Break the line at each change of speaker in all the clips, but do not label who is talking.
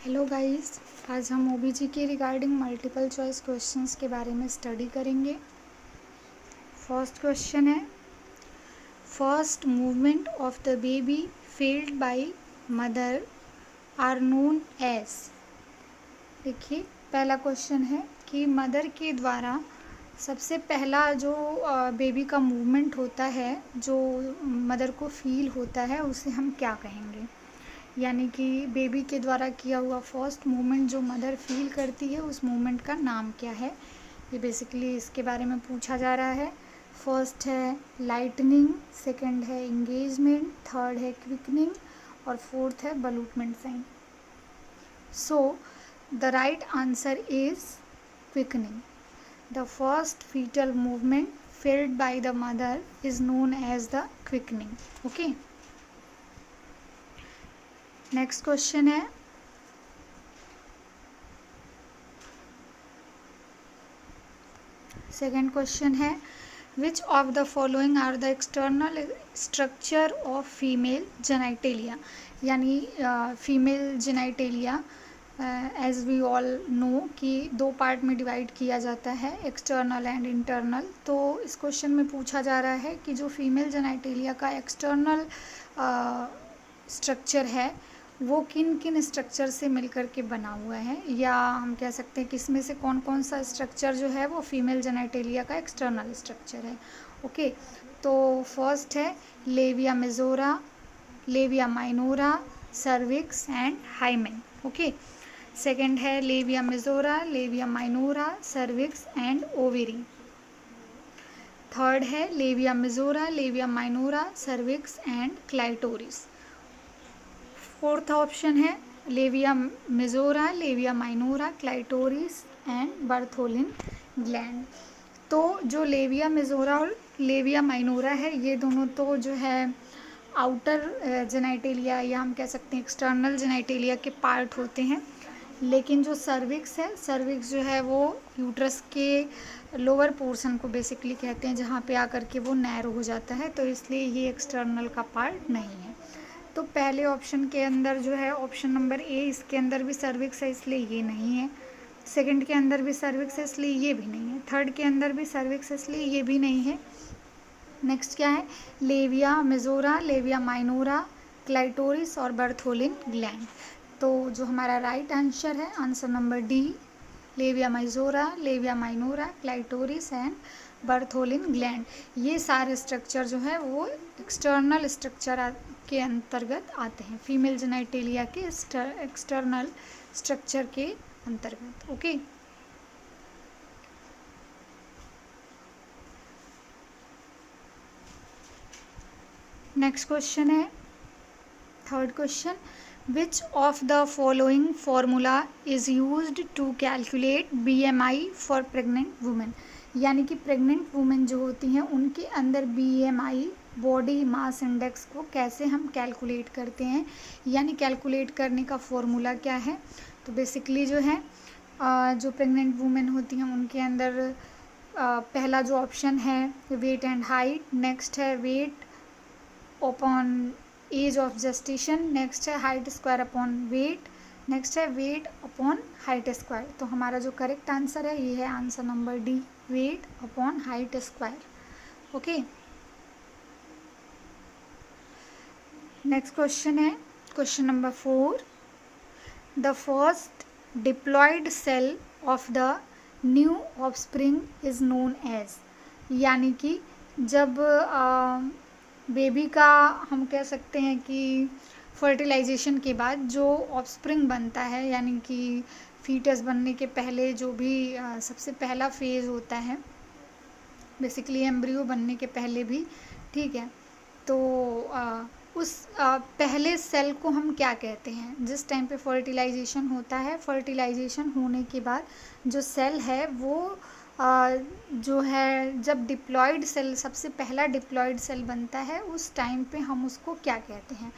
Hello guys, आज हम ओबीजी के रिगार्डिंग मल्टीपल चॉइस क्वेश्चंस के बारे में स्टडी करेंगे। फर्स्ट क्वेश्चन है, first movement of the baby field by mother are known as. देखिए, पहला क्वेश्चन है कि मदर के द्वारा सबसे पहला जो बेबी का मूवमेंट होता है, जो मदर को फील होता है, उसे हम क्या कहेंगे। यानी कि बेबी के द्वारा किया हुआ फर्स्ट मूवमेंट जो मदर फील करती है, उस मूवमेंट का नाम क्या है। ये बेसिकली इसके बारे में पूछा जा रहा है। फर्स्ट है लाइटनिंग, सेकंड है इंगेजमेंट, थर्ड है क्विकनिंग और फोर्थ है ballottement sign. So the right answer is quickening. The first fetal movement felt by the mother is known as the quickening. Okay. Next question है, second question है, which of the following are the external structure of female genitalia. यानी female genitalia as we all know कि दो part में divide किया जाता है, external and internal. तो इस क्वेश्चन में पूछा जा रहा है कि जो फीमेल जेनाइटेलिया का एक्सटर्नल स्ट्रक्चर है वो किन किन स्ट्रक्चर से मिलकर के बना हुआ है, या हम कह सकते हैं कि इसमें से कौन कौन सा स्ट्रक्चर जो है वो फीमेल जेनाइटेलिया का एक्सटर्नल स्ट्रक्चर है। ओके, तो फर्स्ट है labia majora, labia minora, cervix and hymen. Okay, second है labia majora, labia minora, cervix and ovary. Third है labia majora, labia minora, cervix and clitoris. Fourth option है labia majora, labia minora, clitoris and Bartholin gland. तो जो labia majora और labia minora है, ये दोनों तो जो है आउटर जेनाइटेलिया या हम कह सकते हैं एक्सटर्नल जेनाइटेलिया के पार्ट होते हैं। लेकिन जो सर्विक्स है, सर्विक्स जो है वो यूट्रस के लोअर पोर्शन को बेसिकली कहते हैं, जहाँ पे आकर के वो नैरो हो जाता है, तो इसलिए ये एक्सटर्नल का पार्ट नहीं है। तो पहले ऑप्शन के अंदर जो है ऑप्शन नंबर ए, इसके अंदर भी सर्विक्स है इसलिए ये नहीं है। सेकंड के अंदर भी सर्विक्स है इसलिए ये भी नहीं है। थर्ड के अंदर भी सर्विक्स है इसलिए ये भी नहीं है। नेक्स्ट क्या है, labia majora, labia minora, clitoris और बर्थोलिन ग्लैंड। तो जो हमारा राइट आंसर है answer number D, labia majora, labia minora, clitoris and Bartholin gland. ये सारे स्ट्रक्चर जो है वो एक्सटर्नल स्ट्रक्चर के अंतर्गत आते हैं, फीमेल जेनाइटेलिया के एक्सटर्नल स्ट्रक्चर के अंतर्गत। ओके, नेक्स्ट क्वेश्चन है, third question, which of the following formula is used to calculate BMI for pregnant women. यानी कि प्रेग्नेंट वुमेन जो होती हैं उनके अंदर BMI बॉडी मास इंडेक्स को कैसे हम कैलकुलेट करते हैं, यानी कैलकुलेट करने का फॉर्मूला क्या है। तो बेसिकली जो है जो प्रेग्नेंट वुमेन होती हैं उनके अंदर पहला जो ऑप्शन है वेट एंड हाइट, नेक्स्ट है weight upon age of gestation, next है height square upon weight, next है वेट अपॉन हाइट स्क्वायर। तो हमारा जो करेक्ट आंसर है ये है answer number D, weight upon height square. Okay, next question है question number 4, the first diploid cell of the new offspring is known as. यानी कि जब बेबी का हम कह सकते हैं कि फर्टिलाइजेशन के बाद जो ऑफस्प्रिंग बनता है, यानी कि फीटस बनने के पहले जो भी सबसे पहला फेज़ होता है, बेसिकली एम्ब्रियो बनने के पहले भी, ठीक है। तो उस पहले सेल को हम क्या कहते हैं, जिस टाइम पे फर्टिलाइजेशन होता है, फर्टिलाइजेशन होने के बाद जो सेल है वो जो है जब डिप्लॉयड सेल, सबसे पहला डिप्लॉयड सेल बनता है, उस टाइम पे हम उसको क्या कहते हैं।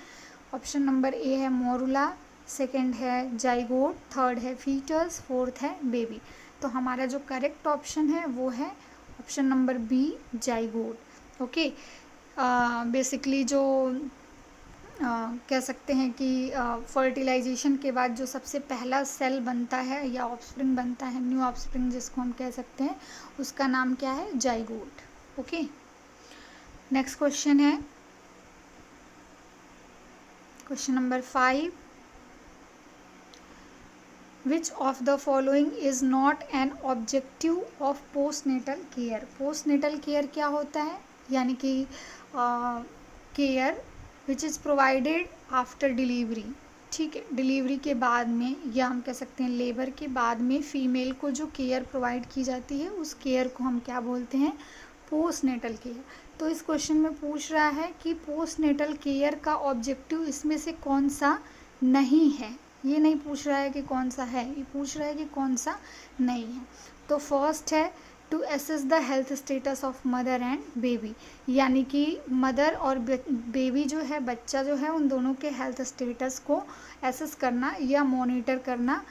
ऑप्शन नंबर ए है मोरुला, सेकंड है जाइगोट, थर्ड है फीटस, फोर्थ है बेबी। तो हमारा जो करेक्ट ऑप्शन है वो है option number B, zygote. Okay, basically जो कह सकते हैं कि फर्टिलाइजेशन के बाद जो सबसे पहला सेल बनता है या ऑफस्प्रिंग बनता है, न्यू ऑफस्प्रिंग जिसको हम कह सकते हैं, उसका नाम क्या है? जाइगोट। ओके, नेक्स्ट क्वेश्चन है question number 5। Which of the following is not an objective of postnatal care? Postnatal care क्या होता है? यानी कि care which is provided after delivery. ठीक है, डिलीवरी के बाद में, या हम कह सकते हैं लेबर के बाद में फीमेल को जो केयर प्रोवाइड की जाती है उस केयर को हम क्या बोलते हैं? Postnatal care. तो इस क्वेश्चन में पूछ रहा है कि पोस्टनेटल केयर का ऑब्जेक्टिव इसमें से कौन सा नहीं है। ये नहीं पूछ रहा है कि कौन सा है, ये पूछ रहा है कि कौन सा नहीं है। तो फर्स्ट है to assess the health status of mother and baby, यानी कि मदर और बेबी जो है, बच्चा जो है, उन दोनों के हेल्थ स्टेटस को एसेस करना या मॉनिटर करना।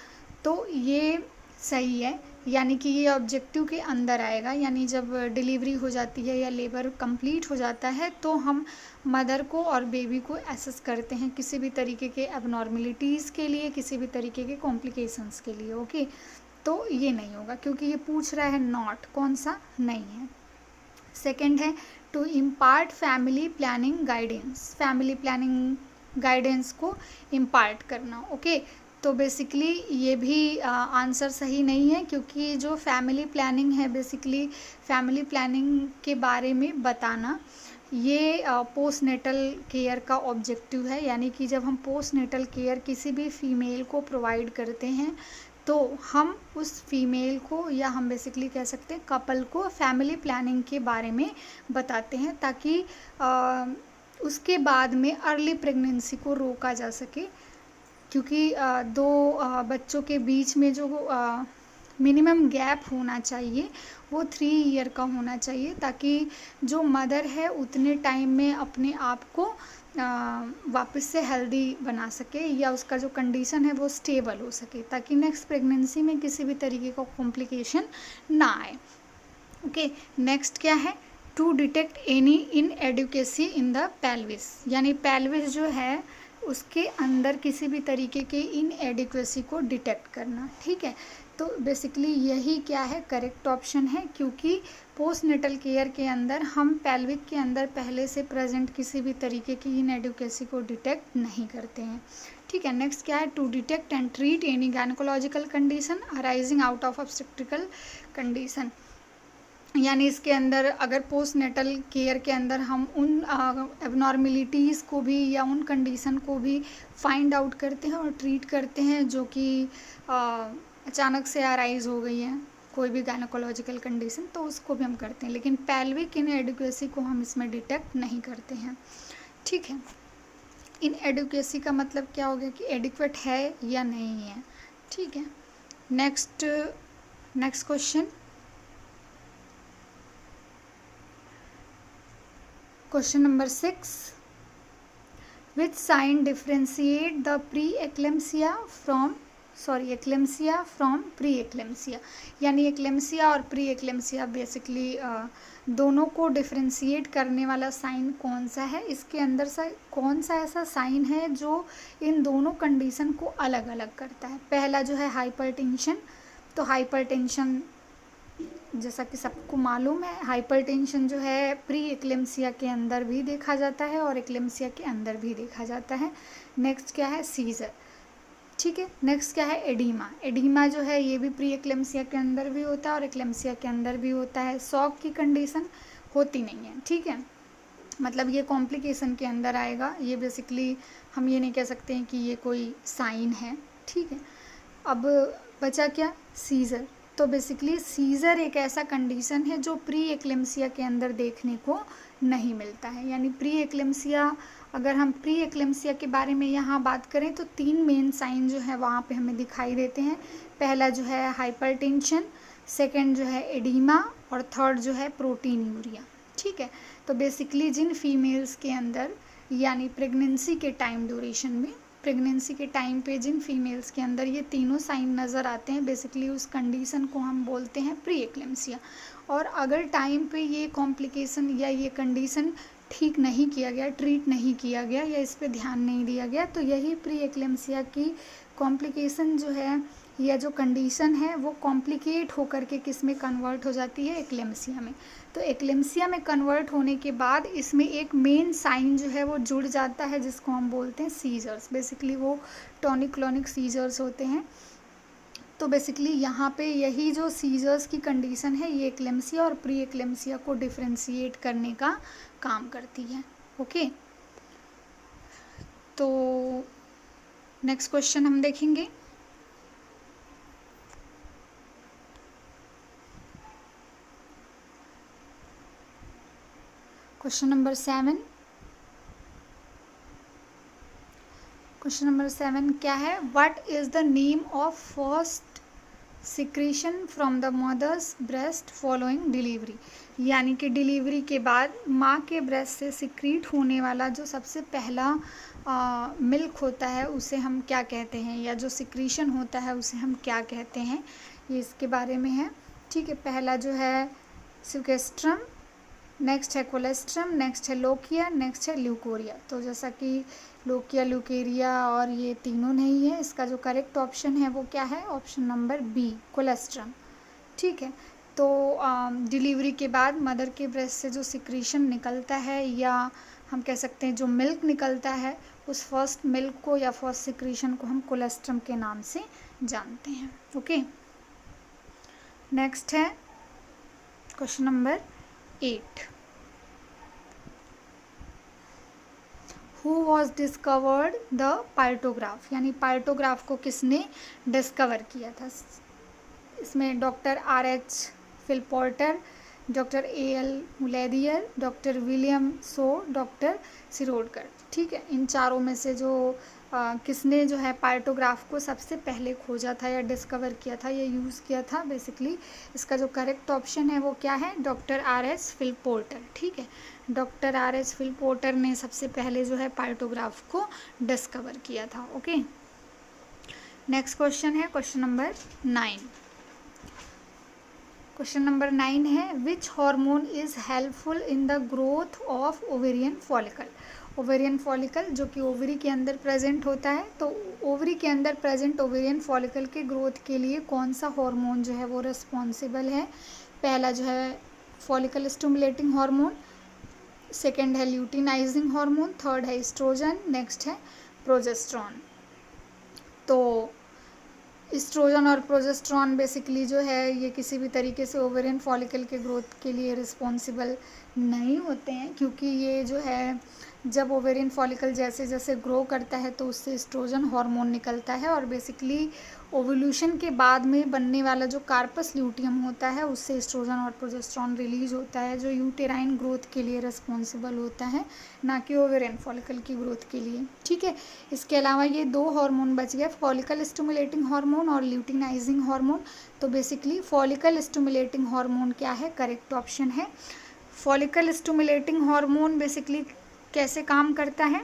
तो ये सही है, यानी कि ये ऑब्जेक्टिव के अंदर आएगा। यानी जब डिलीवरी हो जाती है या लेबर कंप्लीट हो जाता है तो हम मदर को और बेबी को एसेस करते हैं किसी भी तरीके के एबनॉर्मलिटीज़ के लिए, किसी भी तरीके के कॉम्प्लिकेशंस के लिए। ओके, तो ये नहीं होगा क्योंकि ये पूछ रहा है नॉट, कौन सा नहीं है। सेकंड है to impart family planning guidance, family planning guidance को इम्पार्ट करना। ओके, तो बेसिकली ये भी आंसर सही नहीं है, क्योंकि जो फैमिली प्लानिंग है, बेसिकली फैमिली प्लानिंग के बारे में बताना, ये पोस्टनेटल केयर का ऑब्जेक्टिव है। यानी कि जब हम पोस्टनेटल केयर किसी भी फीमेल को प्रोवाइड करते हैं तो हम उस फीमेल को, या हम बेसिकली कह सकते हैं कपल को, फैमिली प्लानिंग के बारे में बताते हैं ताकि उसके बाद में अर्ली प्रेगनेंसी को रोका जा सके। क्योंकि दो बच्चों के बीच में जो मिनिमम गैप होना चाहिए वो 3 ईयर का होना चाहिए, ताकि जो मदर है उतने टाइम में अपने आप को वापस से हेल्दी बना सके, या उसका जो कंडीशन है वो स्टेबल हो सके, ताकि नेक्स्ट प्रेगनेंसी में किसी भी तरीके का कॉम्प्लिकेशन ना आए। ओके, नेक्स्ट क्या है? To detect any inadequacy in the pelvis, यानी पेल्विस जो है उसके अंदर किसी भी तरीके के इनएडिक्वेसी को डिटेक्ट करना। ठीक है, तो बेसिकली यही क्या है? करेक्ट ऑप्शन है, क्योंकि पोस्टनेटल केयर के अंदर हम पेल्विक के अंदर पहले से प्रेजेंट किसी भी तरीके की इनएडिक्वेसी को डिटेक्ट नहीं करते हैं। ठीक है, नेक्स्ट क्या है? To detect and treat any gynaecological condition arising out of obstetrical condition, यानी इसके अंदर अगर पोस्टनेटल केयर के अंदर हम उन एबनॉर्मेलिटीज़ को भी या उन कंडीशन को भी फाइंड आउट करते हैं और ट्रीट करते हैं जो कि अचानक से अराइज हो गई है, कोई भी गायनेकोलॉजिकल कंडीशन, तो उसको भी हम करते हैं। लेकिन पेल्विक इनएडिक्वेसी को हम इसमें डिटेक्ट नहीं करते हैं। ठीक है, इनएडिक्वेसी का मतलब क्या हो गया कि एडिक्वेट है या नहीं है। ठीक है, next question, question number 6। Which sign differentiate the eclampsia from pre eclampsia, यानी एक्लेम्सिया और प्री एक्लेम्सिया बेसिकली दोनों को डिफ्रेंशिएट करने वाला साइन कौन सा है? इसके अंदर कौन सा ऐसा साइन है जो इन दोनों कंडीशन को अलग अलग करता है? पहला जो है हाइपरटेंशन। तो हाइपरटेंशन जैसा कि सबको मालूम है, हाइपरटेंशन जो है प्री एक्लेम्सिया के अंदर भी देखा जाता है और एक्लेम्सिया के अंदर भी देखा जाता है। नेक्स्ट क्या है? सीजर। ठीक है, नेक्स्ट क्या है? एडीमा। एडीमा जो है ये भी प्री एक्लेम्सिया के अंदर भी होता है और एक्लेम्सिया के अंदर भी होता है। शॉक की कंडीशन होती नहीं है। ठीक है, मतलब ये कॉम्प्लिकेशन के अंदर आएगा, ये बेसिकली हम ये नहीं कह सकते हैं कि ये कोई साइन है। ठीक है, अब बचा क्या? सीजर। तो बेसिकली सीजर एक ऐसा कंडीशन है जो प्री एक्लेम्सिया के अंदर देखने को नहीं मिलता है। यानी प्री एक्लेम्सिया, अगर हम प्री एक्लेम्सिया के बारे में यहाँ बात करें तो 3 मेन साइन जो है वहाँ पे हमें दिखाई देते हैं। पहला जो है हाइपरटेंशन, सेकंड जो है एडीमा और थर्ड जो है प्रोटीनयूरिया। ठीक है, तो बेसिकली जिन फीमेल्स के अंदर, यानी प्रेगनेंसी के टाइम ड्यूरेशन में, प्रेगनेंसी के टाइम पे जिन फीमेल्स के अंदर ये तीनों साइन नज़र आते हैं, बेसिकली उस कंडीशन को हम बोलते हैं प्री एक्लेम्सिया। और अगर टाइम पे ये कॉम्प्लिकेशन या ये कंडीशन ठीक नहीं किया गया, ट्रीट नहीं किया गया या इस पे ध्यान नहीं दिया गया, तो यही प्री एक्लेम्सिया की कॉम्प्लिकेशन जो है या जो कंडीशन है वो कॉम्प्लिकेट होकर के किस में कन्वर्ट हो जाती है, एक्लेम्सिया में। तो एक्लेम्सिया में कन्वर्ट होने के बाद इसमें एक मेन साइन जो है वो जुड़ जाता है जिसको हम बोलते हैं सीजर्स। बेसिकली वो टॉनिक क्लॉनिक सीजर्स होते हैं। तो बेसिकली यहाँ पे यही जो सीजर्स की कंडीशन है ये एक्लेम्सिया और प्री एक्लेम्सिया को डिफ्रेंशिएट करने का काम करती है। ओके, तो नेक्स्ट क्वेश्चन हम देखेंगे। Question number 7। क्वेश्चन नंबर 7 क्या है? What is the name of first secretion from the mother's breast following delivery. यानी कि डिलीवरी के बाद माँ के ब्रेस्ट से सिक्रीट होने वाला जो सबसे पहला मिल्क होता है उसे हम क्या कहते हैं, या जो सिक्रीशन होता है उसे हम क्या कहते हैं, ये इसके बारे में है। ठीक है, पहला जो है सिक्वेस्ट्रम, नेक्स्ट है कोलेस्ट्रम, नेक्स्ट है लोकिया, नेक्स्ट है ल्यूकोरिया। तो जैसा कि लोकिया, ल्यूकेरिया और ये तीनों नहीं है, इसका जो करेक्ट ऑप्शन है वो क्या है? Option number B, colostrum. ठीक है, तो डिलीवरी के बाद मदर के ब्रेस्ट से जो सिक्रीशन निकलता है या हम कह सकते हैं जो मिल्क निकलता है, उस फर्स्ट मिल्क को या फर्स्ट सिक्रीशन को हम कोलेस्ट्रम के नाम से जानते हैं। ओके, नेक्स्ट है question number 8। Who was discovered the partograph, यानी पाल्टोग्राफ को किसने डिस्कवर किया था? इसमें doctor R.H. Philpott, doctor A.L. मुलेदियर, डॉक्टर विलियम सो, डॉक्टर सिरोडकर। ठीक है, इन चारों में से जो किसने जो है पाल्टोग्राफ को सबसे पहले खोजा था या डिस्कवर किया था या यूज़ किया था, बेसिकली इसका जो करेक्ट ऑप्शन है वो क्या है? Doctor R.H. फिलपोर्टर। ठीक है, डॉक्टर R.H. फिलपोर्टर ने सबसे पहले जो है पाल्टोग्राफ को डिस्कवर किया था। ओके, नेक्स्ट क्वेश्चन है क्वेश्चन नंबर 9। क्वेश्चन नंबर 9 है which hormone is helpful in the growth of ovarian follicle. Ovarian follicle जो कि ओवरी के अंदर प्रेजेंट होता है, तो ओवरी के अंदर प्रेजेंट ओवेरियन फॉलिकल के ग्रोथ के लिए कौन सा हार्मोन जो है वो रिस्पॉन्सिबल है? पहला जो है फॉलिकल स्टिमुलेटिंग हार्मोन, सेकेंड है ल्यूटिनाइजिंग हार्मोन, थर्ड है एस्ट्रोजन, नेक्स्ट है प्रोजेस्ट्रॉन। तो एस्ट्रोजन और प्रोजेस्ट्रॉन बेसिकली जो है ये किसी भी तरीके से ओवेरियन फॉलिकल के ग्रोथ के लिए रिस्पॉन्सिबल नहीं होते हैं, क्योंकि ये जो है जब ओवेरियन फॉलिकल जैसे जैसे ग्रो करता है तो उससे एस्ट्रोजन हार्मोन निकलता है और बेसिकली ओवुलेशन के बाद में बनने वाला जो कार्पस ल्यूटियम होता है उससे एस्ट्रोजन और प्रोजेस्ट्रॉन रिलीज होता है जो यूटेराइन ग्रोथ के लिए रिस्पॉन्सिबल होता है, ना कि ओवेरियन फॉलिकल की ग्रोथ के लिए। ठीक है, इसके अलावा ये दो हार्मोन बच गए, फॉलिकल स्टिमुलेटिंग हार्मोन और ल्यूटिनाइजिंग हार्मोन। तो बेसिकली फॉलिकल स्टिमुलेटिंग हार्मोन क्या है? करेक्ट ऑप्शन है। फॉलिकल स्टिमुलेटिंग हार्मोन बेसिकली कैसे काम करता है?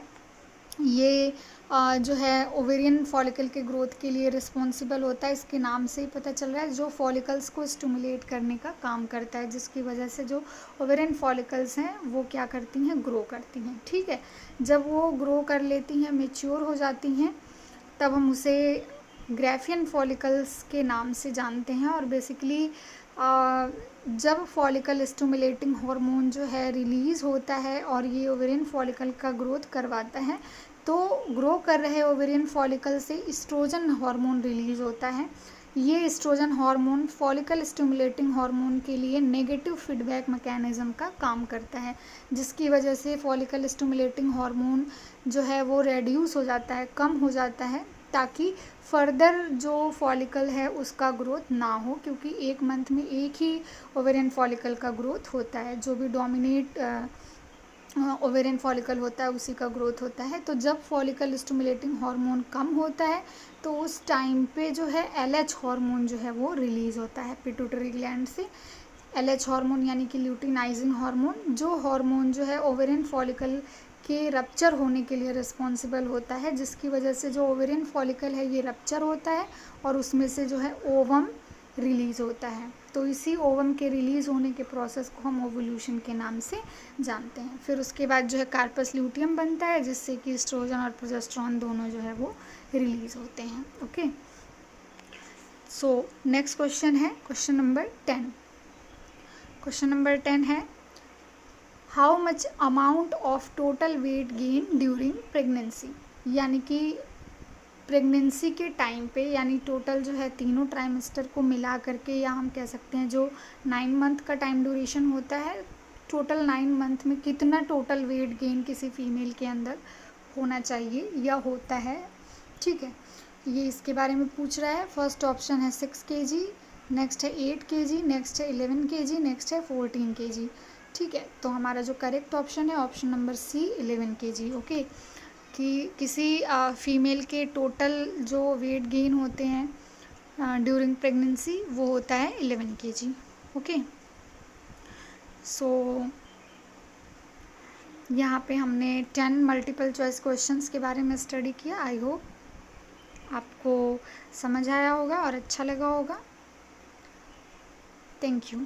ये जो है ओवेरियन फॉलिकल के ग्रोथ के लिए रिस्पॉन्सिबल होता है, इसके नाम से ही पता चल रहा है, जो फॉलिकल्स को स्टिमुलेट करने का काम करता है, जिसकी वजह से जो ओवेरियन फॉलिकल्स हैं वो क्या करती हैं? ग्रो करती हैं। ठीक है, जब वो ग्रो कर लेती हैं, मैच्योर हो जाती हैं, तब हम उसे ग्राफियन फॉलिकल्स के नाम से जानते हैं। और बेसिकली जब फॉलिकल स्टिमुलेटिंग हार्मोन जो है रिलीज़ होता है और ये ओवेरियन फॉलिकल का ग्रोथ करवाता है, तो ग्रो कर रहे ओवेरियन फॉलिकल से एस्ट्रोजन हार्मोन रिलीज़ होता है। ये oestrogen hormone follicle stimulating hormone के लिए नेगेटिव फीडबैक मैकेनिज्म का काम करता है, जिसकी वजह से फॉलिकल स्टिमुलेटिंग हार्मोन जो है वो रेड्यूस हो जाता है, कम हो जाता है, ताकि फर्दर जो फॉलिकल है उसका ग्रोथ ना हो, क्योंकि एक मंथ में एक ही ओवेरियन फॉलिकल का ग्रोथ होता है, जो भी डोमिनेट ओवेरियन फॉलिकल होता है उसी का ग्रोथ होता है। तो जब फॉलिकल स्टिमुलेटिंग हार्मोन कम होता है तो उस टाइम पे जो है LH हार्मोन जो है वो रिलीज़ होता है पिट्यूटरी ग्लैंड से। LH हार्मोन यानी कि ल्यूटिनाइजिंग हार्मोन, जो हार्मोन जो है ओवेरियन फॉलिकल के रप्चर होने के लिए रिस्पॉन्सिबल होता है, जिसकी वजह से जो ओवेरियन फॉलिकल है ये रप्चर होता है और उसमें से जो है ओवम रिलीज़ होता है। तो इसी ओवम के रिलीज़ होने के प्रोसेस को हम ओवुलेशन के नाम से जानते हैं। फिर उसके बाद जो है कार्पस ल्यूटियम बनता है, जिससे कि एस्ट्रोजन और प्रोजेस्टेरोन दोनों जो है वो रिलीज़ होते हैं। ओके, सो नेक्स्ट क्वेश्चन है क्वेश्चन नंबर 10। क्वेश्चन नंबर 10 है how much amount of total weight gain during pregnancy, यानी कि प्रेगनेंसी के टाइम पे, यानी टोटल जो है तीनों ट्राइमेस्टर को मिला करके, या हम कह सकते हैं जो 9 मंथ का टाइम ड्यूरेशन होता है, टोटल 9 मंथ में कितना टोटल वेट गेन किसी फीमेल के अंदर होना चाहिए या होता है। ठीक है, ये इसके बारे में पूछ रहा है। फर्स्ट ऑप्शन है 6 kg, नेक्स्ट है 8 kg, नेक्स्ट है 11 kg, नेक्स्ट है 14 kg। ठीक है, तो हमारा जो करेक्ट ऑप्शन है option number C 11 kg। Okay, कि किसी फीमेल के टोटल जो वेट गेन होते हैं ड्यूरिंग प्रेगनेंसी वो होता है 11 kg। ओके, सो यहाँ पे हमने 10 मल्टीपल चॉइस क्वेश्चंस के बारे में स्टडी किया। आई होप आपको समझ आया होगा और अच्छा लगा होगा। Thank you.